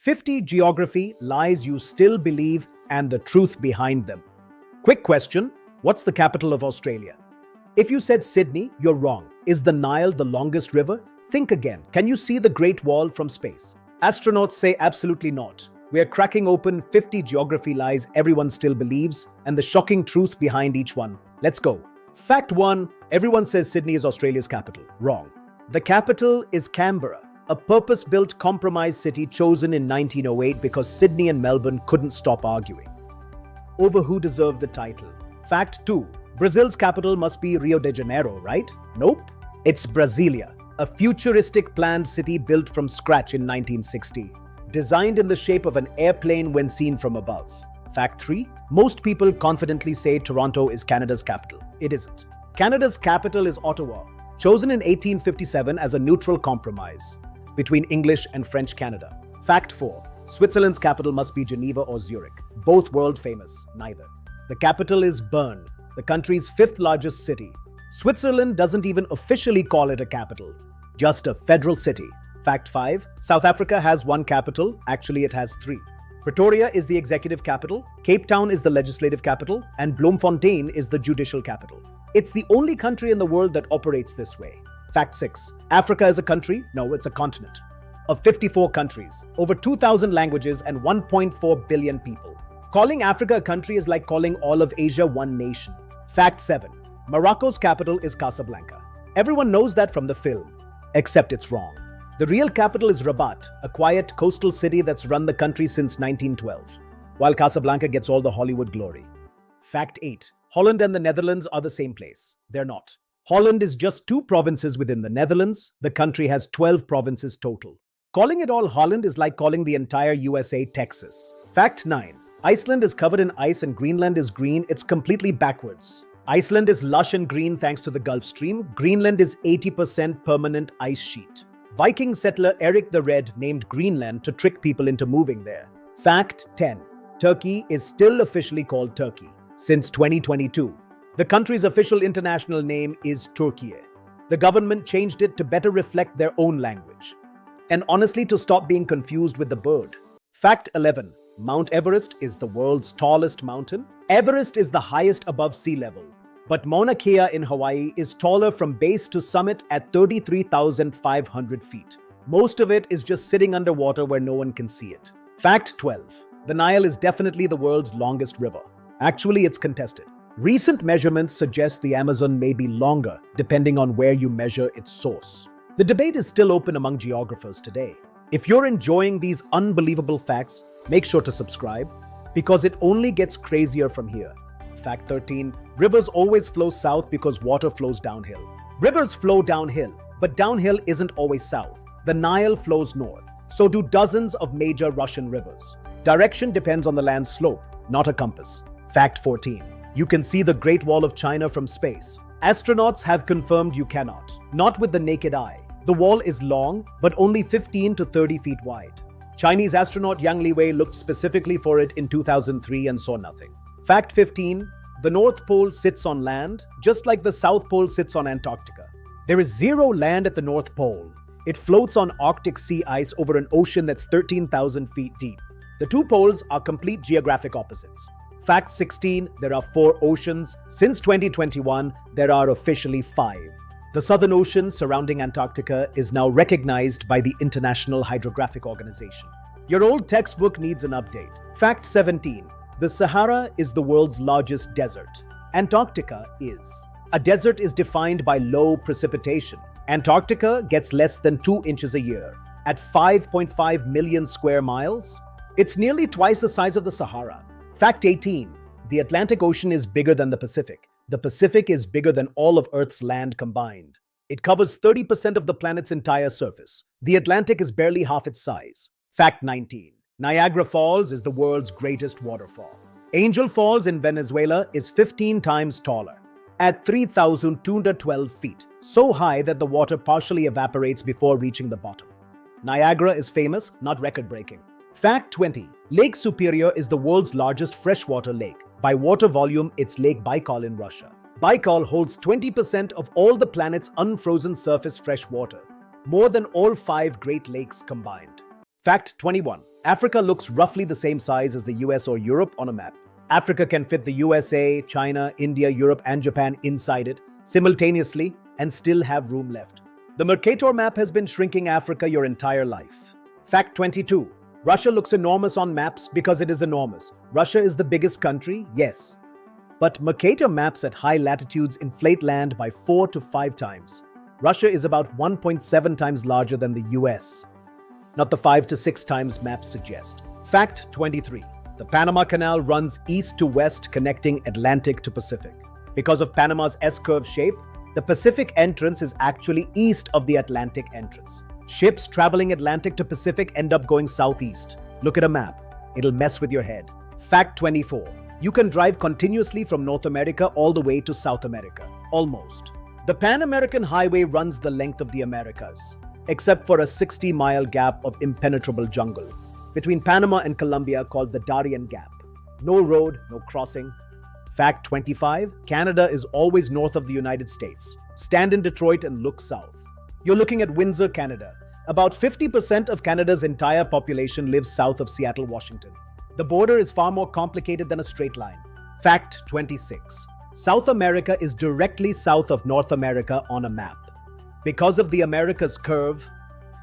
50 geography lies you still believe and the truth behind them. Quick question, what's the capital of Australia? If you said Sydney, you're wrong. Is the Nile the longest river? Think again. Can you see the Great Wall from space? Astronauts say absolutely not. We are cracking open 50 geography lies everyone still believes and the shocking truth behind each one. Let's go. Fact 1. Everyone says Sydney is Australia's capital. Wrong. The capital is Canberra, a purpose-built compromise city chosen in 1908 because Sydney and Melbourne couldn't stop arguing over who deserved the title. Fact 2. Brazil's capital must be Rio de Janeiro, right? Nope. It's Brasilia, a futuristic planned city built from scratch in 1960, designed in the shape of an airplane when seen from above. Fact 3. Most people confidently say Toronto is Canada's capital. It isn't. Canada's capital is Ottawa, chosen in 1857 as a neutral compromise between English and French Canada. Fact 4. Switzerland's capital must be Geneva or Zurich, both world famous. Neither. The capital is Bern, the country's 5th largest city. Switzerland doesn't even officially call it a capital, just a federal city. Fact 5. South Africa has one capital, actually it has 3. Pretoria is the executive capital, Cape Town is the legislative capital, and Bloemfontein is the judicial capital. It's the only country in the world that operates this way. Fact 6. Africa is a country? No, it's a continent. Of 54 countries, over 2,000 languages, and 1.4 billion people. Calling Africa a country is like calling all of Asia one nation. Fact 7. Morocco's capital is Casablanca. Everyone knows that from the film, except it's wrong. The real capital is Rabat, a quiet coastal city that's run the country since 1912, while Casablanca gets all the Hollywood glory. Fact 8. Holland and the Netherlands are the same place. They're not. Holland is just 2 provinces within the Netherlands. The country has 12 provinces total. Calling it all Holland is like calling the entire USA Texas. Fact 9. Iceland is covered in ice and Greenland is green. It's completely backwards. Iceland is lush and green thanks to the Gulf Stream. Greenland is 80% permanent ice sheet. Viking settler Eric the Red named Greenland to trick people into moving there. Fact 10. Turkey is still officially called Turkey since 2022. The country's official international name is Türkiye. The government changed it to better reflect their own language, and honestly to stop being confused with the bird. Fact 11. Mount Everest is the world's tallest mountain. Everest is the highest above sea level, but Mauna Kea in Hawaii is taller from base to summit at 33,500 feet. Most of it is just sitting underwater where no one can see it. Fact 12. The Nile is definitely the world's longest river. Actually, it's contested. Recent measurements suggest the Amazon may be longer, depending on where you measure its source. The debate is still open among geographers today. If you're enjoying these unbelievable facts, make sure to subscribe, because it only gets crazier from here. Fact 13. Rivers always flow south because water flows downhill. Rivers flow downhill, but downhill isn't always south. The Nile flows north. So do dozens of major Russian rivers. Direction depends on the land's slope, not a compass. Fact 14. You can see the Great Wall of China from space. Astronauts have confirmed you cannot. Not with the naked eye. The wall is long, but only 15 to 30 feet wide. Chinese astronaut Yang Liwei looked specifically for it in 2003 and saw nothing. Fact 15. The North Pole sits on land, just like the South Pole sits on Antarctica. There is zero land at the North Pole. It floats on Arctic sea ice over an ocean that's 13,000 feet deep. The 2 poles are complete geographic opposites. Fact 16. There are 4 oceans. Since 2021, there are officially 5. The Southern Ocean surrounding Antarctica is now recognized by the International Hydrographic Organization. Your old textbook needs an update. Fact 17. The Sahara is the world's largest desert. Antarctica is. A desert is defined by low precipitation. Antarctica gets less than 2 inches a year. At 5.5 million square miles, it's nearly twice the size of the Sahara. Fact 18. The Atlantic Ocean is bigger than the Pacific. The Pacific is bigger than all of Earth's land combined. It covers 30% of the planet's entire surface. The Atlantic is barely half its size. Fact 19. Niagara Falls is the world's greatest waterfall. Angel Falls in Venezuela is 15 times taller, at 3,212 feet, so high that the water partially evaporates before reaching the bottom. Niagara is famous, not record-breaking. Fact 20. Lake Superior is the world's largest freshwater lake. By water volume, it's Lake Baikal in Russia. Baikal holds 20% of all the planet's unfrozen surface fresh water, more than all 5 Great Lakes combined. Fact 21. Africa looks roughly the same size as the US or Europe on a map. Africa can fit the USA, China, India, Europe, and Japan inside it simultaneously and still have room left. The Mercator map has been shrinking Africa your entire life. Fact 22. Russia looks enormous on maps because it is enormous. Russia is the biggest country, yes. But Mercator maps at high latitudes inflate land by 4 to 5 times. Russia is about 1.7 times larger than the US, not the 5 to 6 times maps suggest. Fact 23. The Panama Canal runs east to west, connecting Atlantic to Pacific. Because of Panama's S-curve shape, the Pacific entrance is actually east of the Atlantic entrance. Ships traveling Atlantic to Pacific end up going southeast. Look at a map. It'll mess with your head. Fact 24. You can drive continuously from North America all the way to South America. Almost. The Pan-American Highway runs the length of the Americas, except for a 60-mile gap of impenetrable jungle between Panama and Colombia called the Darién Gap. No road, no crossing. Fact 25. Canada is always north of the United States. Stand in Detroit and look south. You're looking at Windsor, Canada. About 50% of Canada's entire population lives south of Seattle, Washington. The border is far more complicated than a straight line. Fact 26. South America is directly south of North America on a map. Because of the Americas curve,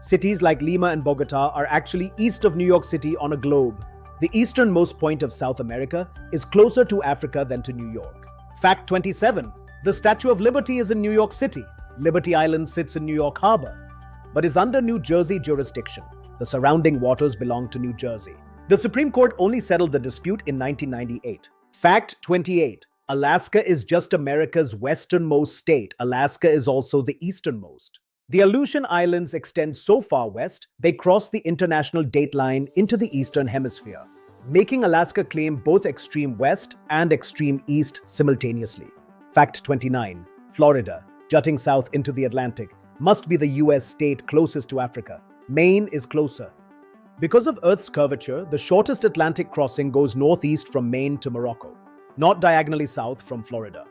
cities like Lima and Bogota are actually east of New York City on a globe. The easternmost point of South America is closer to Africa than to New York. Fact 27. The Statue of Liberty is in New York City. Liberty Island sits in New York Harbor, but is under New Jersey jurisdiction. The surrounding waters belong to New Jersey. The Supreme Court only settled the dispute in 1998. Fact 28. Alaska is just America's westernmost state. Alaska is also the easternmost. The Aleutian Islands extend so far west, they cross the international date line into the eastern hemisphere, making Alaska claim both extreme west and extreme east simultaneously. Fact 29. Florida, jutting south into the Atlantic, must be the US state closest to Africa. Maine is closer. Because of Earth's curvature, the shortest Atlantic crossing goes northeast from Maine to Morocco, not diagonally south from Florida.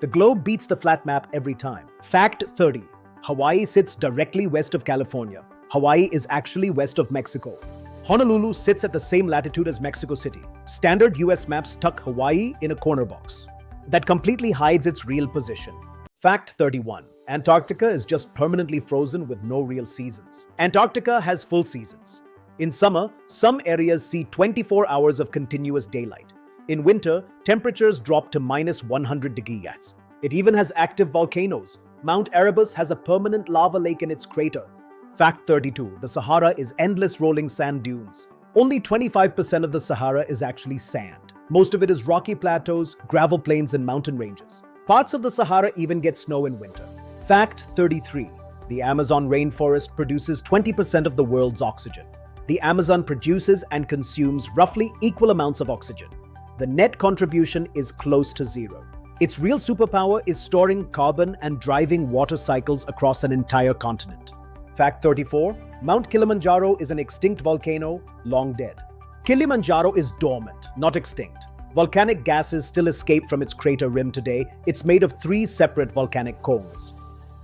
The globe beats the flat map every time. Fact 30. Hawaii sits directly west of California. Hawaii is actually west of Mexico. Honolulu sits at the same latitude as Mexico City. Standard US maps tuck Hawaii in a corner box that completely hides its real position. Fact 31. Antarctica is just permanently frozen with no real seasons. Antarctica has full seasons. In summer, some areas see 24 hours of continuous daylight. In winter, temperatures drop to minus 100 degrees. It even has active volcanoes. Mount Erebus has a permanent lava lake in its crater. Fact 32. The Sahara is endless rolling sand dunes. Only 25% of the Sahara is actually sand. Most of it is rocky plateaus, gravel plains, and mountain ranges. Parts of the Sahara even get snow in winter. Fact 33. The Amazon rainforest produces 20% of the world's oxygen. The Amazon produces and consumes roughly equal amounts of oxygen. The net contribution is close to zero. Its real superpower is storing carbon and driving water cycles across an entire continent. Fact 34. Mount Kilimanjaro is an extinct volcano, long dead. Kilimanjaro is dormant, not extinct. Volcanic gases still escape from its crater rim today. It's made of 3 separate volcanic cones.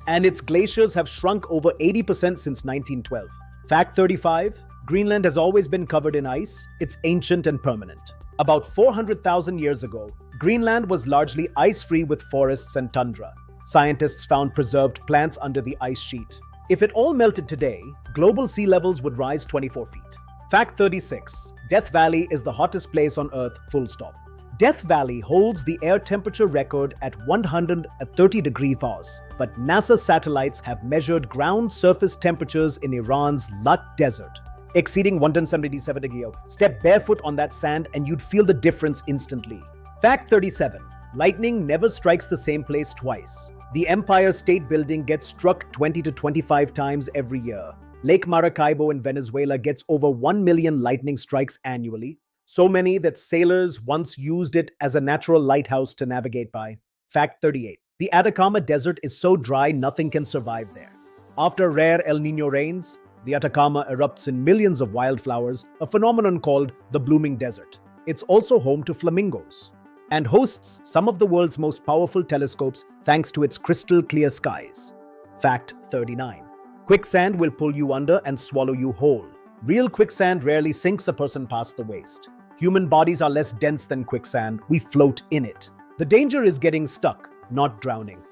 And its glaciers have shrunk over 80% since 1912. Fact 35. Greenland has always been covered in ice. It's ancient and permanent. About 400,000 years ago, Greenland was largely ice-free with forests and tundra. Scientists found preserved plants under the ice sheet. If it all melted today, global sea levels would rise 24 feet. Fact 36. Death Valley is the hottest place on Earth, full stop. Death Valley holds the air temperature record at 130 degrees Fahrenheit, but NASA satellites have measured ground surface temperatures in Iran's Lut Desert, exceeding 177 degrees. Step barefoot on that sand and you'd feel the difference instantly. Fact 37. Lightning never strikes the same place twice. The Empire State Building gets struck 20 to 25 times every year. Lake Maracaibo in Venezuela gets over 1 million lightning strikes annually. So many that sailors once used it as a natural lighthouse to navigate by. Fact 38. The Atacama Desert is so dry nothing can survive there. After rare El Niño rains, the Atacama erupts in millions of wildflowers, a phenomenon called the blooming desert. It's also home to flamingos and hosts some of the world's most powerful telescopes thanks to its crystal clear skies. Fact 39. Quicksand will pull you under and swallow you whole. Real quicksand rarely sinks a person past the waist. Human bodies are less dense than quicksand, we float in it. The danger is getting stuck, not drowning.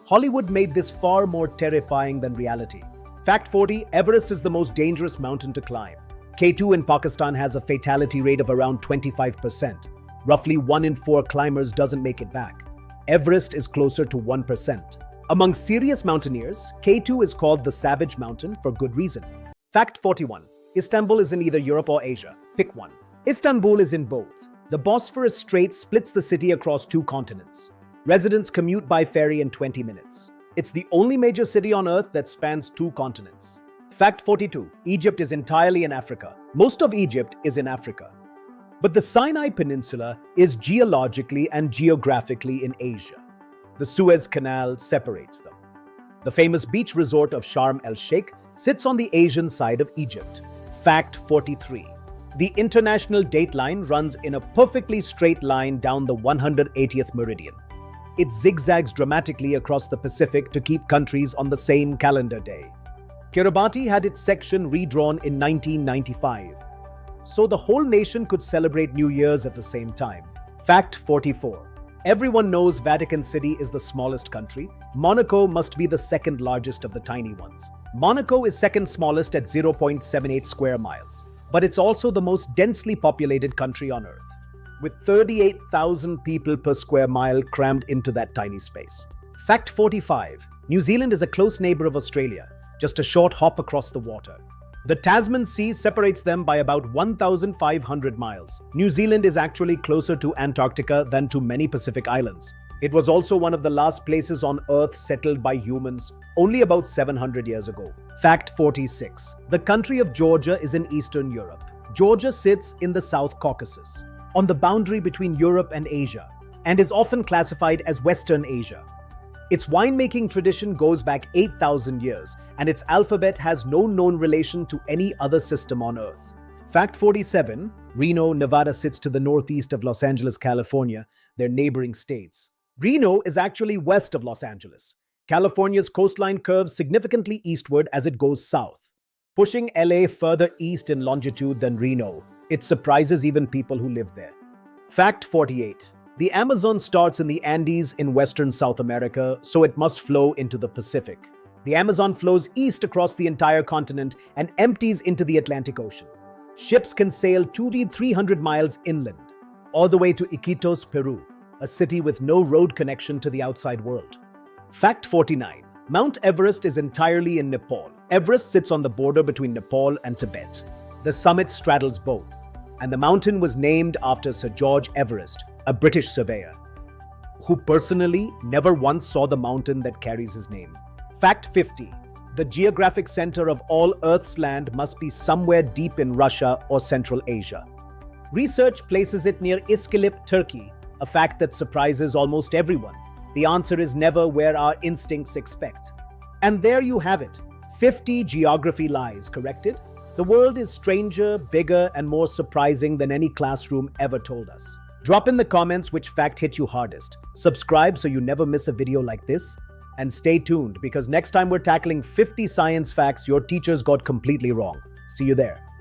Hollywood made this far more terrifying than reality. Fact 40, Everest is the most dangerous mountain to climb. K2 in Pakistan has a fatality rate of around 25%. Roughly 1 in 4 climbers doesn't make it back. Everest is closer to 1%. Among serious mountaineers, K2 is called the Savage Mountain for good reason. Fact 41, Istanbul is in either Europe or Asia. Pick one. Istanbul is in both. The Bosphorus Strait splits the city across 2 continents. Residents commute by ferry in 20 minutes. It's the only major city on Earth that spans 2 continents. Fact 42. Egypt is entirely in Africa. Most of Egypt is in Africa. But the Sinai Peninsula is geologically and geographically in Asia. The Suez Canal separates them. The famous beach resort of Sharm el-Sheikh sits on the Asian side of Egypt. Fact 43. The international dateline runs in a perfectly straight line down the 180th meridian. It zigzags dramatically across the Pacific to keep countries on the same calendar day. Kiribati had its section redrawn in 1995, so the whole nation could celebrate New Year's at the same time. Fact 44. Everyone knows Vatican City is the smallest country. Monaco must be the second largest of the tiny ones. Monaco is second smallest at 0.78 square miles, but it's also the most densely populated country on Earth, with 38,000 people per square mile crammed into that tiny space. Fact 45. New Zealand is a close neighbor of Australia, just a short hop across the water. The Tasman Sea separates them by about 1,500 miles. New Zealand is actually closer to Antarctica than to many Pacific islands. It was also one of the last places on Earth settled by humans, only about 700 years ago. Fact 46. The country of Georgia is in Eastern Europe. Georgia sits in the South Caucasus, on the boundary between Europe and Asia, and is often classified as Western Asia. Its winemaking tradition goes back 8,000 years, and its alphabet has no known relation to any other system on Earth. Fact 47. Reno, Nevada sits to the northeast of Los Angeles, California, their neighboring states. Reno is actually west of Los Angeles. California's coastline curves significantly eastward as it goes south, pushing LA further east in longitude than Reno. It surprises even people who live there. Fact 48. The Amazon starts in the Andes in western South America, so it must flow into the Pacific. The Amazon flows east across the entire continent and empties into the Atlantic Ocean. Ships can sail 200-300 miles inland, all the way to Iquitos, Peru, a city with no road connection to the outside world. Fact 49. Mount Everest is entirely in Nepal. Everest sits on the border between Nepal and Tibet. The summit straddles both, and the mountain was named after Sir George Everest, a British surveyor, who personally never once saw the mountain that carries his name. Fact 50. The geographic center of all Earth's land must be somewhere deep in Russia or Central Asia. Research places it near Iskilip, Turkey, a fact that surprises almost everyone. The answer is never where our instincts expect. And there you have it, 50 geography lies corrected. The world is stranger, bigger, and more surprising than any classroom ever told us. Drop in the comments which fact hit you hardest. Subscribe so you never miss a video like this. And stay tuned because next time we're tackling 50 science facts your teachers got completely wrong. See you there.